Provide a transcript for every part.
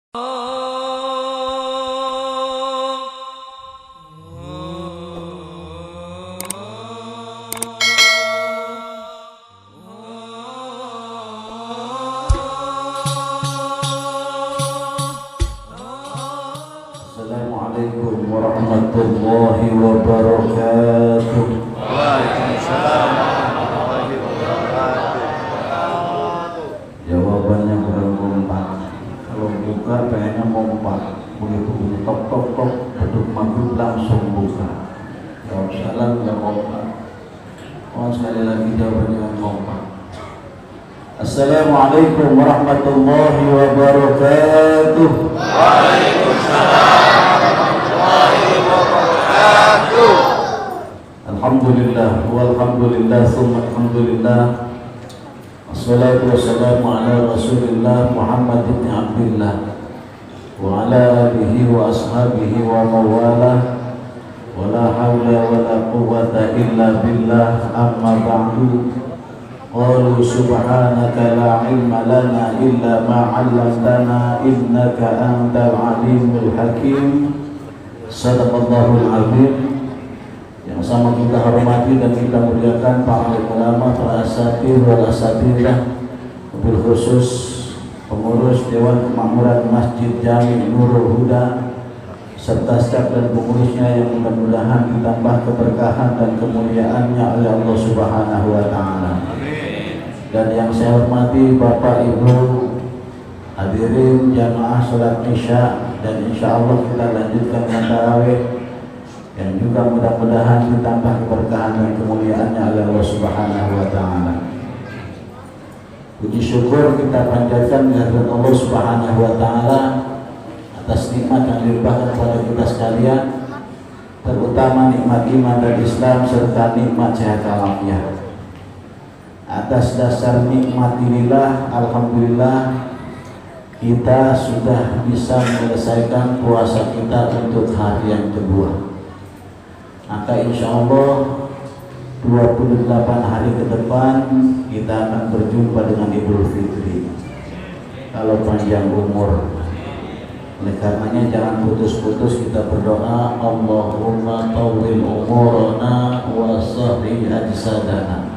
Assalamualaikum warahmatullahi wabarakatuh. Waalaikumsalam warahmatullahi wabarakatuh. Jawabannya kurang kompak. Kalau buka pengennya kompak. Begitu bunyi tok tok tok, beduk maghrib langsung buka. Jawab salam ya kompak. Oh, sekali lagi jawabannya yang kompak. Assalamualaikum warahmatullahi wabarakatuh. Waalaikumsalam warahmatullahi wabarakatuh. Alhamdulillah walhamdulillah summa alhamdulillah. Wassalatu wassalamu ala Rasulillah Muhammad ibn Abdullah wa ala alihi wa ashabihi wa mawalah. Wala hawla wala quwwata illa billah, amma ba'du. Qalu subhanaka la ilma lana illa ma 'allamtana innaka antal alimul hakim. Sadaqallahul azim. Yang sama kita hormati dan kita muliakan para ulama, para asatidz wal asatidzah, wabil khusus pengurus Dewan Kemakmuran Masjid Jami Nurul Huda serta staf dan pengurusnya yang mudah-mudahan ditambah keberkahan dan kemuliaannya oleh Allah Subhanahu wa taala. Dan yang saya hormati Bapak Ibu hadirin jamaah salat Isya, dan insyaallah kita lanjutkan dengan tarawih yang juga mudah-mudahan ditambah keberkahan dan kemuliaannya oleh Allah Subhanahu wa taala. Puji syukur kita panjatkan kehadirat Allah Subhanahu wa taala atas nikmat yang dilimpahkan kepada kita sekalian, terutama nikmat iman dan Islam serta nikmat sehat walafiat. Atas dasar nikmat inilah alhamdulillah kita sudah bisa menyelesaikan puasa kita untuk hari yang kedua. Maka insya Allah 28 hari ke depan kita akan berjumpa dengan Idul Fitri kalau panjang umur. Oleh karenanya jangan putus-putus kita berdoa, Allahumma tawwil umurana wa sahih ajsadana.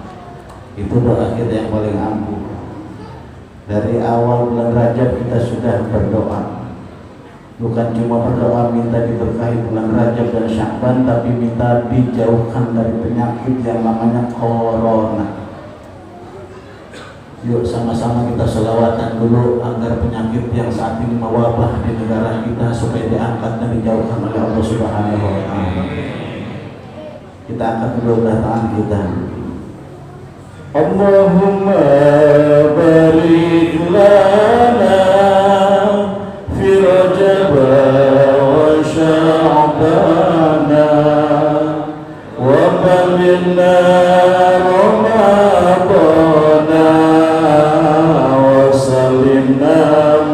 Itu doa kita yang paling ampuh. Dari awal bulan Rajab kita sudah berdoa. Bukan cuma berdoa minta diberkahi bulan Rajab dan Sya'ban, tapi minta dijauhkan dari penyakit yang namanya corona. Yuk sama-sama kita selawatan dulu agar penyakit yang saat ini mewabah di negara kita supaya diangkat dan dijauhkan oleh Allah Subhanahu wa taala. Kita angkat dulu tangan kita. Allahumma barik lana fi Rajab wa Sya'ban wa balighna Ramadan wa salimna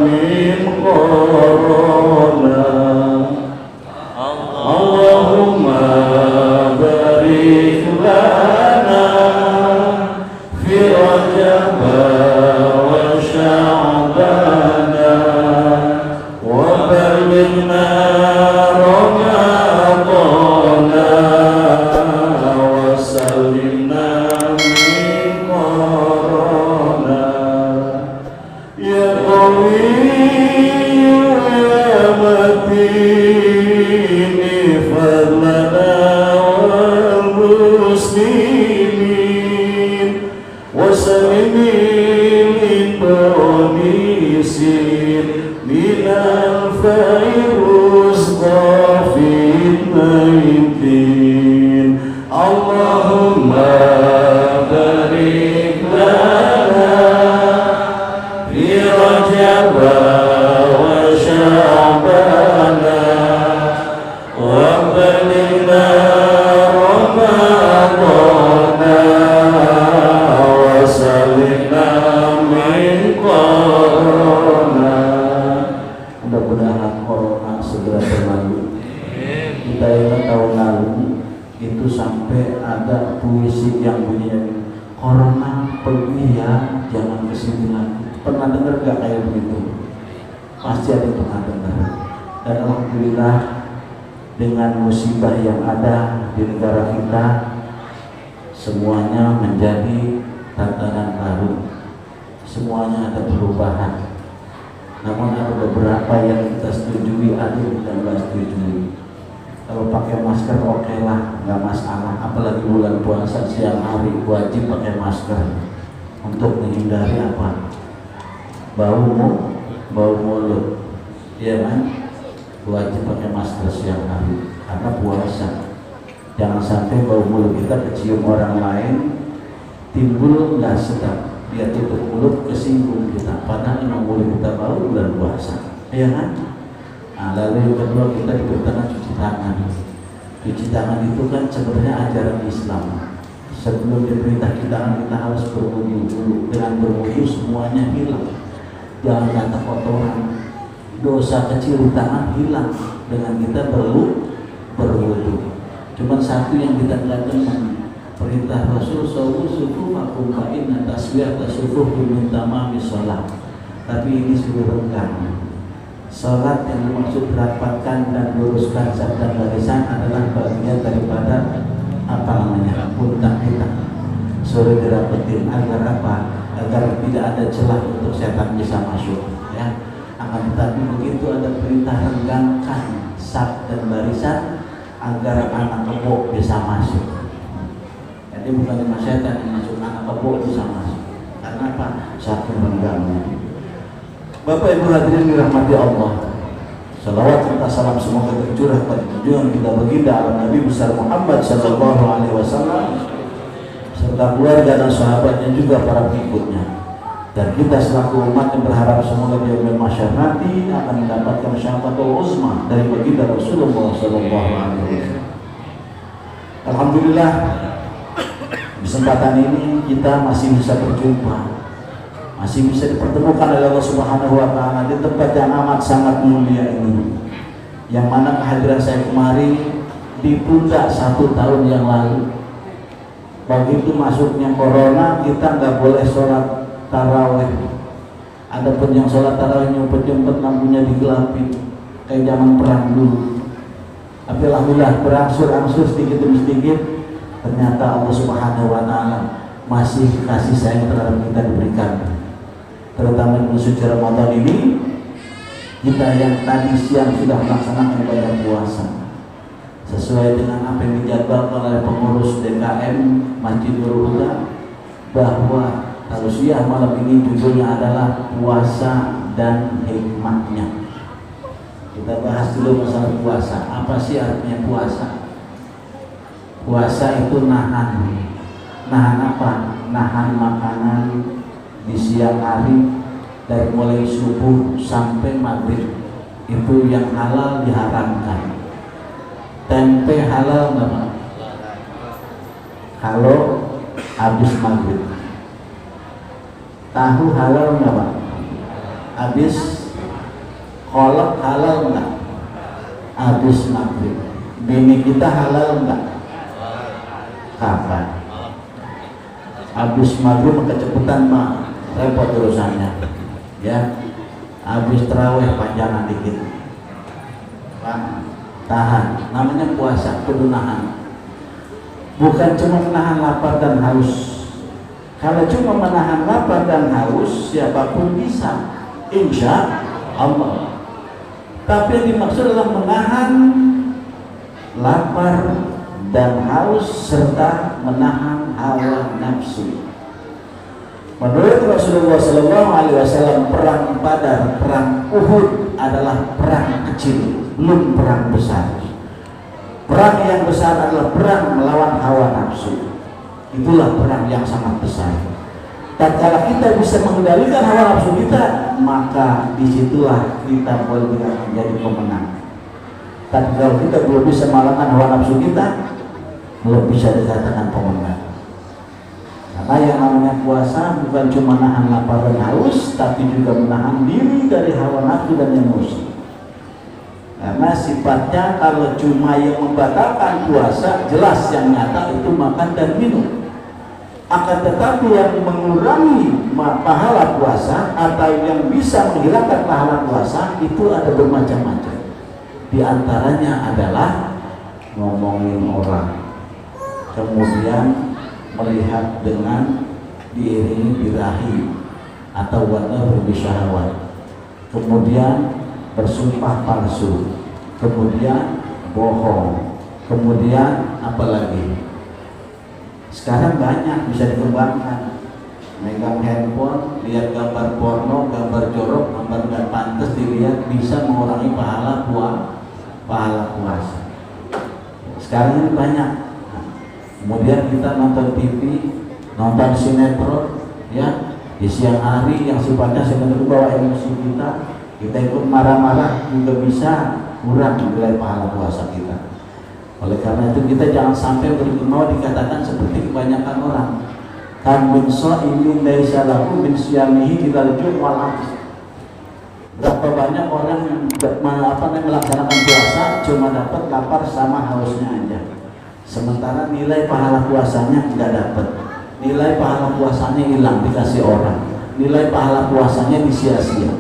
min corona. Allahumma barik lana fi Rajab wa Sya'ban wa balighna Ramadan wa salimna min corona. Ya Qawiyyu ya Matin fadlana wal muslimin wasallimil indonisin minal virus COVID-19. Allahumma barik lana fi Rajab wa Sya'ban wa balighna Ramadan salimna min corona. Mudah-mudahan corona segera berlalu. Kita ingat tahun lalu itu sampai ada puisi yang bunyinya, corona pergi ya, jangan kesini lagi. Pernah dengar gak kayak begitu? pasti ada yang pernah dengar. Dan alhamdulillah dengan musibah yang ada di negara kita, semuanya menjadi tantangan baru, semuanya ada perubahan. Namun ada beberapa yang kita setujui, ada yang kita nggak setujui. Kalau pakai masker oke lah, nggak masalah. Apalagi bulan puasa siang hari wajib pakai masker untuk menghindari apa? Bau mulut, ya kan? Wajib pakai masker siang hari karena puasa. Jangan sampai bau mulut kita kecium orang lain, timbul nggak sedap. Dia tutup mulut, kesinggung kita. Padahal memang mulut kita bau bulan puasa, ya kan? Nah, lalu yang kedua kita diberitakan cuci tangan. Cuci tangan itu kan sebenarnya ajaran Islam. Sebelum diperintah cuci tangan kita harus berwudu dulu. Dengan berwudu semuanya hilang. Jangan kata kotoran, dosa kecil di tangan hilang dengan kita berwudu. Cuman satu yang kita lakukan, perintah Rasul sawu sufu makum fa'inna tasbih tasufuh min tamami sholat. Tapi ini sudah renggang. Sholat yang dimaksud rapatkan dan luruskan saf dan barisan adalah bagian daripada apa namanya pundak kita. Suruh dirapetin agar apa? Agar tidak ada celah untuk setan bisa masuk. Ya. Akan tetapi begitu ada perintah renggangkan saf dan barisan agar anak kebo bisa masuk. Jadi bukan cuma setan yang masuk, anak kebo bisa masuk. Karena apa? Saking renggangnya. Bapak Ibu hadirin dirahmati Allah, salawat serta salam semoga tercurah pada junjungan kita baginda ala Nabi besar Muhammad sallallahu alaihi wasallam serta keluarga dan sahabatnya juga para pengikutnya. Dan kita selaku umat yang berharap semoga di yaumil mahsyar nanti akan mendapatkan syafaatul uzma dari baginda Rasulullah sallallahu alaihi wasallam. Alhamdulillah, kesempatan ini kita masih bisa berjumpa, masih bisa dipertemukan oleh Allah Subhanahu wa taala di tempat yang amat sangat mulia ini. Yang mana kehadiran saya kemari ditunda 1 tahun yang lalu. Begitu masuknya corona, kita nggak boleh sholat taraweh. Adapun yang sholat taraweh nyumpet-nyumpet lampunya digelapin kayak zaman perang dulu. Tapi alhamdulillah berangsur-angsur sedikit demi sedikit, ternyata Allah Subhanahu wa taala masih kasih sayang terhadap kita diberikan. Terutama di bulan suci Ramadan ini, kita yang tadi siang sudah melaksanakan ibadah puasa sesuai dengan apa yang dijadwalkan oleh pengurus DKM Masjidul Huda, bahwa tausiah malam ini judulnya adalah puasa dan hikmahnya. Kita bahas dulu masalah puasa. Apa sih artinya puasa? Puasa itu nahan apa? Nahan makanan di siang hari dari mulai subuh sampai maghrib. Itu yang halal diharamkan. Tempe halal nggak Pak? Kalau habis maghrib. Tahu halal nggak Pak? Habis kolak halal nggak? Habis maghrib. Bini kita halal nggak? Kapan? Habis maghrib kecepatan Pak, repot urusannya. Ya, habis terawih panjangan dikit. Pak, tahan. Namanya puasa, kudu nahan. Bukan cuma menahan lapar dan haus. Kalau cuma menahan lapar dan haus, siapapun bisa, insya Allah. Tapi yang dimaksud adalah menahan lapar dan haus serta menahan hawa nafsu. Menurut Rasulullah SAW, perang Badar, perang Uhud adalah perang kecil, belum perang besar. Perang yang besar adalah perang melawan hawa nafsu. Itulah perang yang sangat besar. Dan kalau kita bisa mengendalikan hawa nafsu kita, maka disitulah kita boleh menjadi pemenang. Tapi kalau kita belum bisa mengalahkan hawa nafsu kita, belum bisa dikatakan pemenang. Karena yang namanya puasa bukan cuma nahan lapar dan haus, tapi juga menahan diri dari hawa nafsu dan emosi. Karena sifatnya kalau cuma yang membatalkan puasa, jelas yang nyata itu makan dan minum. Akan tetapi yang mengurangi pahala puasa atau yang bisa menghilangkan pahala puasa itu ada bermacam-macam. Di antaranya adalah ngomongin orang, kemudian melihat dengan diiringi birahi atau warna berbisyahwat, kemudian bersumpah palsu, kemudian bohong, kemudian apalagi sekarang banyak bisa dikembangkan, megang handphone, lihat gambar porno, gambar jorok, gambar nggak pantas dilihat, bisa mengurangi pahala puasa. Sekarang ini banyak. Kemudian kita nonton TV, nonton sinetron, ya di siang hari yang sifatnya sinetron bawa emosi kita ikut marah-marah juga bisa kurang nilai pahala puasa kita. Oleh karena itu kita jangan sampai mau dikatakan seperti kebanyakan orang. Kan min shaimin laisa lahu min siyamihi ilal ju' wal 'atsy. Berapa banyak orang yang melaksanakan puasa cuma dapat lapar sama hausnya aja. Sementara nilai pahala puasanya tidak dapat. Nilai pahala puasanya hilang dikasih orang. Nilai pahala puasanya disia-sia.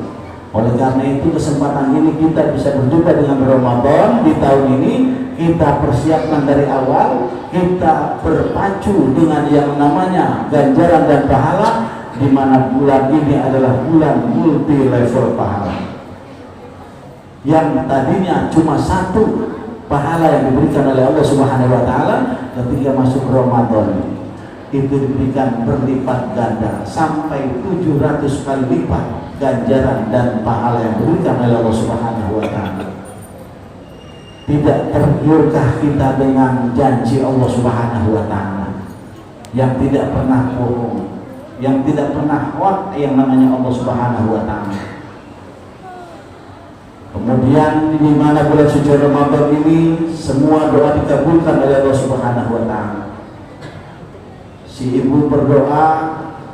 Oleh karena itu kesempatan ini kita bisa berjumpa dengan Ramadan di tahun ini. Kita persiapkan dari awal, kita berpacu dengan yang namanya ganjaran dan pahala, di mana bulan ini adalah bulan multi level pahala. Yang tadinya cuma satu pahala yang diberikan oleh Allah Subhanahu wa taala ketika masuk Ramadan itu diberikan berlipat ganda sampai 700 kali lipat ganjaran dan pahala yang diberikan oleh Allah Subhanahu wa taala. Tidak tergiurkah kita dengan janji Allah Subhanahu wa taala yang tidak pernah bohong, yang tidak pernah hoax yang namanya Allah Subhanahu wa taala. Kemudian di mana bulan suci Ramadan ini semua doa dikabulkan oleh Allah Subhanahu wa taala. Si ibu berdoa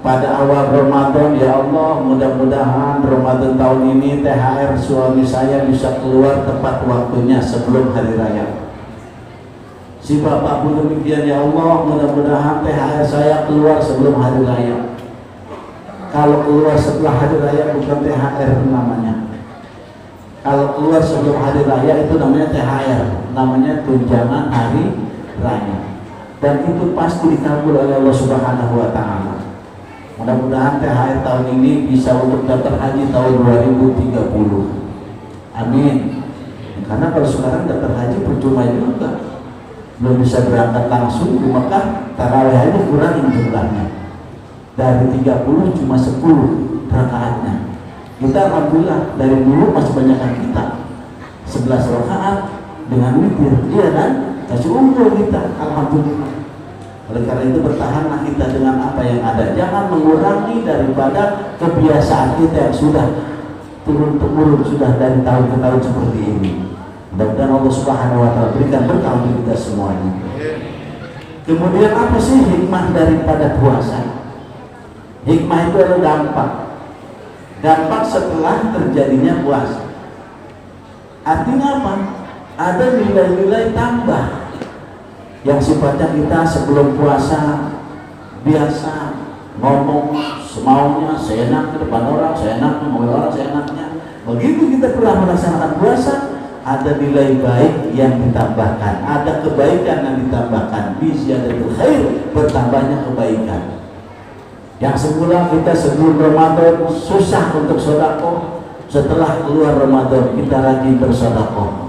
pada awal Ramadan, ya Allah, mudah-mudahan Ramadan tahun ini THR suami saya bisa keluar tepat waktunya sebelum hari raya. Si bapak pun demikian, ya Allah, mudah-mudahan THR saya keluar sebelum hari raya. Kalau keluar setelah hari raya bukan THR namanya. Kalau keluar sebelum hari raya itu namanya THR, namanya tunjangan hari raya. Dan itu pasti dikabul oleh Allah Subhanahu wa taala. Mudah-mudahan THR tahun ini bisa untuk daftar haji tahun 2030. Amin. Karena kalau sekarang daftar haji percuma juga, belum bisa berangkat langsung di Mekah, tarawih aja kurang jumlahnya. Dari 30 cuma 10 rakaatnya. Kita alhamdulillah dari dulu masih banyakan kita 11 rakaat dengan witir, iya kan? Masih unggul kita, alhamdulillah. Oleh karena itu bertahanlah kita dengan apa yang ada. Jangan mengurangi daripada kebiasaan kita yang sudah turun-temurun, sudah dari tahun ke tahun seperti ini. Mudah-mudahan Allah Subhanahu wa taala berikan berkah untuk kita semuanya. Kemudian apa sih hikmah daripada puasa? Hikmah itu adalah dampak. Dampak setelah terjadinya puasa. Artinya apa? Ada nilai-nilai tambah yang sifatnya kita sebelum puasa biasa ngomong semaunya, seenaknya depan orang, seenaknya ngomong orang, seenaknya. Begitu kita telah melaksanakan puasa, ada nilai baik yang ditambahkan, ada kebaikan yang ditambahkan. Bisyadatul khair, bertambahnya kebaikan. Yang semula kita sebelum Ramadan susah untuk sedekah, setelah keluar Ramadan kita rajin bersedekah.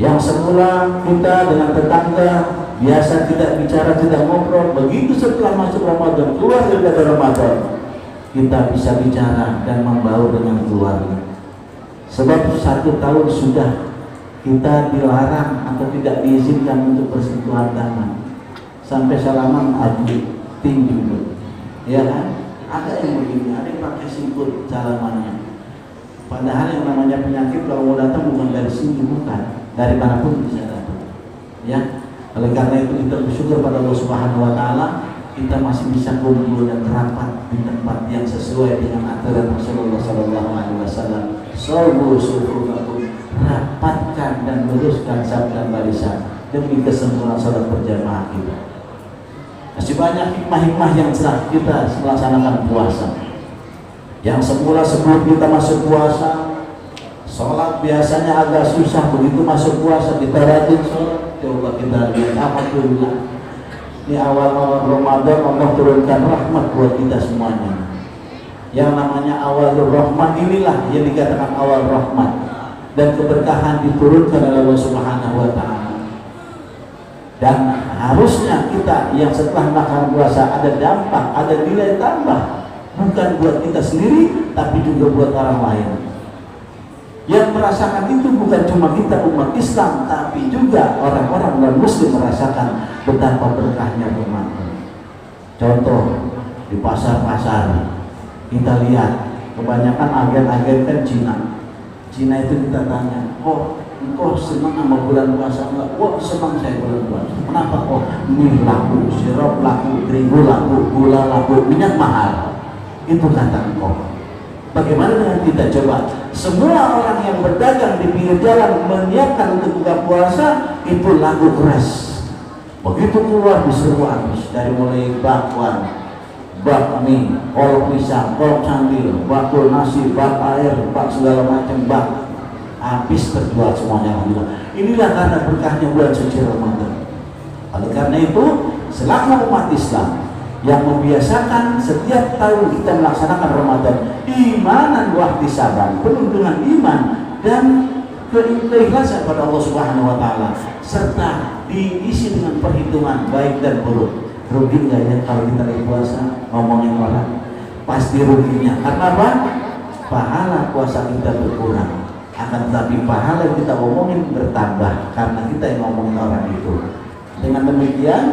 Yang semula kita dengan tetangga biasa tidak bicara, tidak ngobrol, begitu setelah masuk Ramadan, keluar dari Ramadan, kita bisa bicara dan membaur dengan keluarga. Sebab 1 tahun sudah kita dilarang atau tidak diizinkan untuk bersentuhan tangan, sampai salaman adu tinju, ya kan? Ada yang begini, ada yang pakai sikut salamannya. Padahal yang namanya penyakit kalau mau datang bukan dari sini, bukan dari manapun bisa datang. Ya, oleh karena itu kita bersyukur pada Allah Subhanahu wa taala kita masih bisa kumpul dan rapat di tempat yang sesuai dengan aturan Rasulullah sallallahu alaihi wasallam. Rapatkan dan luruskan saf dan barisan demi kesempurnaan salat berjamaah kita. Masih banyak hikmah-hikmah yang telah kita melaksanakan puasa. Yang semula sebelum kita masuk puasa, sholat biasanya agak susah, begitu masuk puasa kita rajin sholat. Coba kita lihat, alhamdulillah. Ini awal-awal Ramadan Allah turunkan rahmat buat kita semuanya. Yang namanya awal rahmat inilah yang dikatakan awal rahmat, dan keberkahan diturunkan oleh Allah Subhanahu wa taala. Dan harusnya kita yang setelah makan puasa ada dampak, ada nilai tambah, bukan buat kita sendiri tapi juga buat orang lain. Yang merasakan itu bukan cuma kita umat Islam, tapi juga orang-orang non-muslim merasakan betapa berkahnya Ramadan. Contoh di pasar-pasar kita lihat kebanyakan agen-agen kan Cina itu kita tanya, oh engkau senang sama bulan puasa enggak? Wah senang saya bulan puasa. Kenapa? Oh mie laku, sirup laku, terigu laku, gula laku, minyak mahal. Itu kata engkau. Bagaimana dengan kita? Coba semua orang yang berdagang di pinggir jalan menyiapkan untuk buka puasa itu laku keras. Begitu keluar diserbu habis, dari mulai bakwan, bakmi, kolak pisang, kolak candil, bakul nasi, bak air, bak segala macam bak, habis terjual semuanya. Alhamdulillah. Inilah karena berkahnya bulan suci Ramadan. Oleh karena itu, selaku umat Islam yang membiasakan setiap tahun kita melaksanakan Ramadan imanan wa ihtisaban, penuh dengan iman dan keikhlasan pada Allah Subhanahu wa taala, serta diisi dengan perhitungan baik dan buruk. Rugi nggak ya kalau kita lagi puasa ngomongin orang? Pasti ruginya. Karena apa? Pahala puasa kita berkurang. Akan tetapi pahala yang kita omongin bertambah karena kita yang ngomongin orang itu. Dengan demikian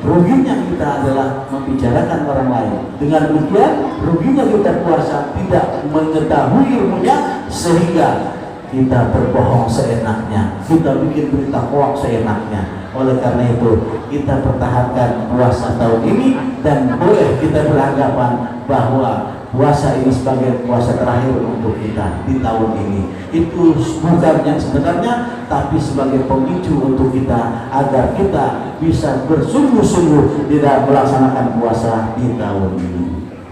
ruginya kita adalah membicarakan orang lain. Dengan demikian ruginya kita puasa tidak mengetahui ilmunya, sehingga kita berbohong seenaknya, kita bikin berita hoax seenaknya. Oleh karena itu kita pertahankan puasa tahun ini, dan boleh kita beranggapan bahwa puasa ini sebagai puasa terakhir untuk kita di tahun ini. Itu bukan yang sebenarnya, tapi sebagai pemicu untuk kita agar kita bisa bersungguh-sungguh di dalam melaksanakan puasa di tahun ini.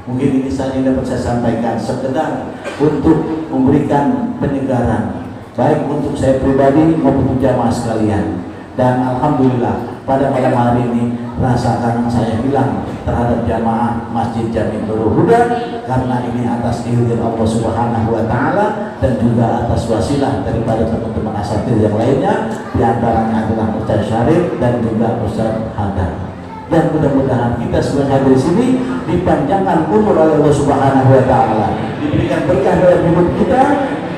Mungkin ini saja yang dapat saya sampaikan, sekedar untuk memberikan penyegaran baik untuk saya pribadi maupun untuk jamaah sekalian. Dan alhamdulillah pada malam hari ini rasa kangen saya hilang terhadap jamaah Masjid Jami Nurul Huda, karena ini atas izin Allah Subhanahu wa taala dan juga atas wasilah daripada teman-teman asatidz yang lainnya, di antaranya adalah Ustaz Syarif dan juga Ustaz Hadan. Dan mudah-mudahan kita semua hadir di sini dipanjangkan umur oleh Allah Subhanahu wa taala, diberikan berkah dalam hidup kita,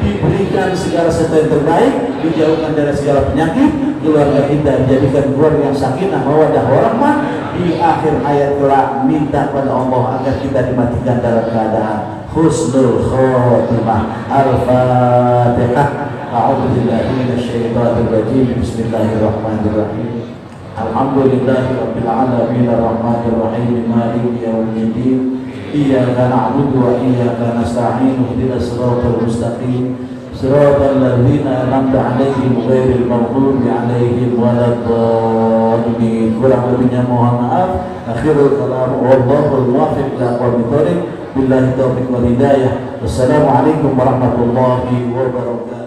diberikan segala sesuatu yang terbaik, dijauhkan dari segala penyakit, keluarga kita dijadikan keluarga yang sakinah mawaddah warahmah. Di akhir hayat kelak minta pada Allah agar kita dimatikan dalam keadaan husnul khotimah. Al-Fatihah. A'udzubillahi minasyaitonir rajim. Bismillahirrahmanirrahim. Alhamdulillahirabbil alamin arrahmanir rahim maliki yaumiddin. Iyyaka na'budu wa iyyaka nasta'in. Ihdinas siratal mustaqim. Siratal ladzina an'amta 'alaihim ghairil maghdubi 'alaihim waladdallin. Kurang lebihnya mohon maaf. Akhirul kalam wallahul muwaffiq ila aqwamit thoriq. Billahi taufiq wal hidayah. Wassalamualaikum warahmatullahi wabarakatuh.